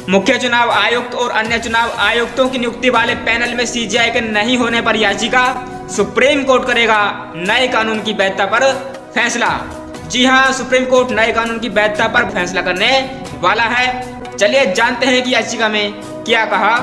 मुख्य चुनाव आयुक्त और अन्य चुनाव आयुक्तों की नियुक्ति वाले पैनल में सीजीआई के नहीं होने पर याचिका, सुप्रीम कोर्ट करेगा नए कानून की वैधता पर फैसला। जी हां, सुप्रीम कोर्ट नए कानून की वैधता पर फैसला करने वाला है। चलिए जानते हैं कि याचिका में क्या कहा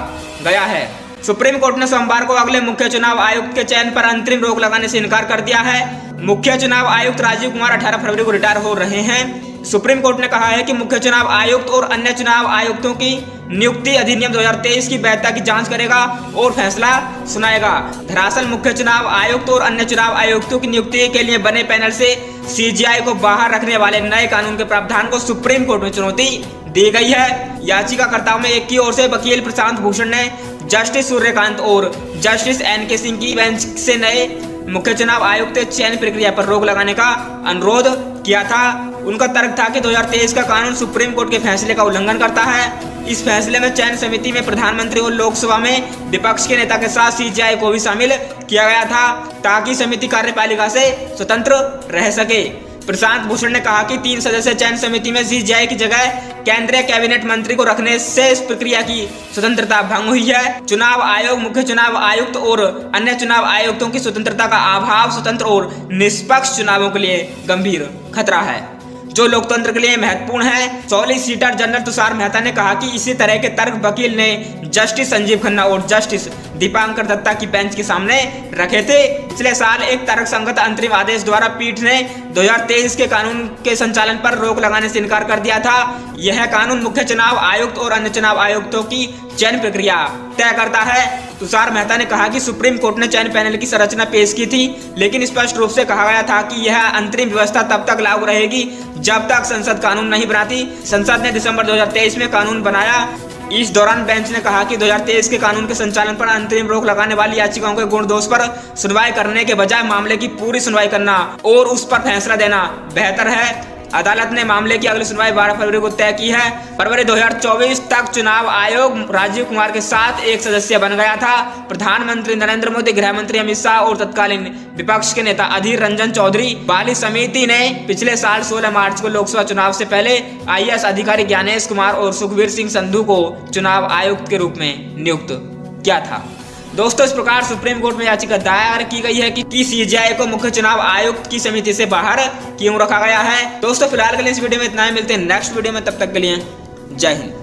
गया है। सुप्रीम कोर्ट ने सोमवार को अगले मुख्य चुनाव आयुक्त के चयन पर अंतरिम रोक लगाने से इनकार कर दिया है। मुख्य चुनाव आयुक्त राजीव कुमार 18 फरवरी को रिटायर हो रहे हैं। सुप्रीम कोर्ट ने कहा है कि मुख्य चुनाव आयुक्त और अन्य चुनाव आयुक्तों की नियुक्ति अधिनियम 2023 की वैधता की जांच करेगा और फैसला सुनाएगा। दरअसल मुख्य चुनाव आयुक्त और अन्य चुनाव आयुक्तों की नियुक्ति के लिए बने पैनल से सीजीआई को बाहर रखने वाले नए कानून के प्रावधान को सुप्रीम कोर्ट में चुनौती दी गई है। याचिकाकर्ताओं में एक की ओर से वकील प्रशांत भूषण ने जस्टिस सूर्यकांत और जस्टिस एनके सिंह की बेंच से नए मुख्य चुनाव आयुक्त चयन प्रक्रिया पर रोक लगाने का अनुरोध किया था। उनका तर्क था कि 2023 का कानून सुप्रीम कोर्ट के फैसले का उल्लंघन करता है। इस फैसले में चयन समिति में प्रधानमंत्री और लोकसभा में विपक्ष के नेता के साथ सीजीआई को भी शामिल किया गया था ताकि समिति कार्यपालिका से स्वतंत्र रह सके। प्रशांत भूषण ने कहा कि 3 सदस्यीय चयन समिति में सीजीआई की जगह केंद्रीय कैबिनेट मंत्री को रखने से इस प्रक्रिया की स्वतंत्रता भंग हुई है। चुनाव आयोग, मुख्य चुनाव आयुक्त और अन्य चुनाव आयुक्तों की स्वतंत्रता का अभाव स्वतंत्र और निष्पक्ष चुनावों के लिए गंभीर खतरा है, जो लोकतंत्र के लिए महत्वपूर्ण है। सॉलिसिटर जनरल तुषार मेहता ने कहा कि इसी तरह के तर्क वकील ने जस्टिस संजीव खन्ना और जस्टिस दीपांकर दत्ता की बेंच के सामने रखे थे। पिछले साल एक तर्कसंगत अंतरिम आदेश द्वारा पीठ ने 2023 के कानून के संचालन पर रोक लगाने से इनकार कर दिया था। यह कानून मुख्य चुनाव आयुक्त और अन्य चुनाव आयुक्तों की चयन प्रक्रिया तय करता है। तुषार मेहता ने कहा कि सुप्रीम कोर्ट ने चयन पैनल की संरचना पेश की थी, लेकिन स्पष्ट रूप से कहा गया था कि यह अंतरिम व्यवस्था तब तक लागू रहेगी जब तक संसद कानून नहीं बनाती। संसद ने दिसंबर 2023 में कानून बनाया। इस दौरान बेंच ने कहा कि 2023 के कानून के संचालन पर अंतरिम रोक लगाने वाली याचिकाओं के गुण दोष पर सुनवाई करने के बजाय मामले की पूरी सुनवाई करना और उस पर फैसला देना बेहतर है। अदालत ने मामले की अगली सुनवाई 12 फरवरी को तय की है। फरवरी 2024 तक चुनाव आयोग राजीव कुमार के साथ एक सदस्य बन गया था। प्रधानमंत्री नरेंद्र मोदी, गृह मंत्री अमित शाह और तत्कालीन विपक्ष के नेता अधीर रंजन चौधरी वाली समिति ने पिछले साल 16 मार्च को लोकसभा चुनाव से पहले IAS अधिकारी ज्ञानेश कुमार और सुखबीर सिंह संधू को चुनाव आयुक्त के रूप में नियुक्त किया था। दोस्तों, इस प्रकार सुप्रीम कोर्ट में याचिका दायर की गई है कि सीजीआई को मुख्य चुनाव आयुक्त की समिति से बाहर क्यों रखा गया है। दोस्तों, फिलहाल के लिए इस वीडियो में इतना ही। मिलते हैं नेक्स्ट वीडियो में, तब तक के लिए जय हिंद।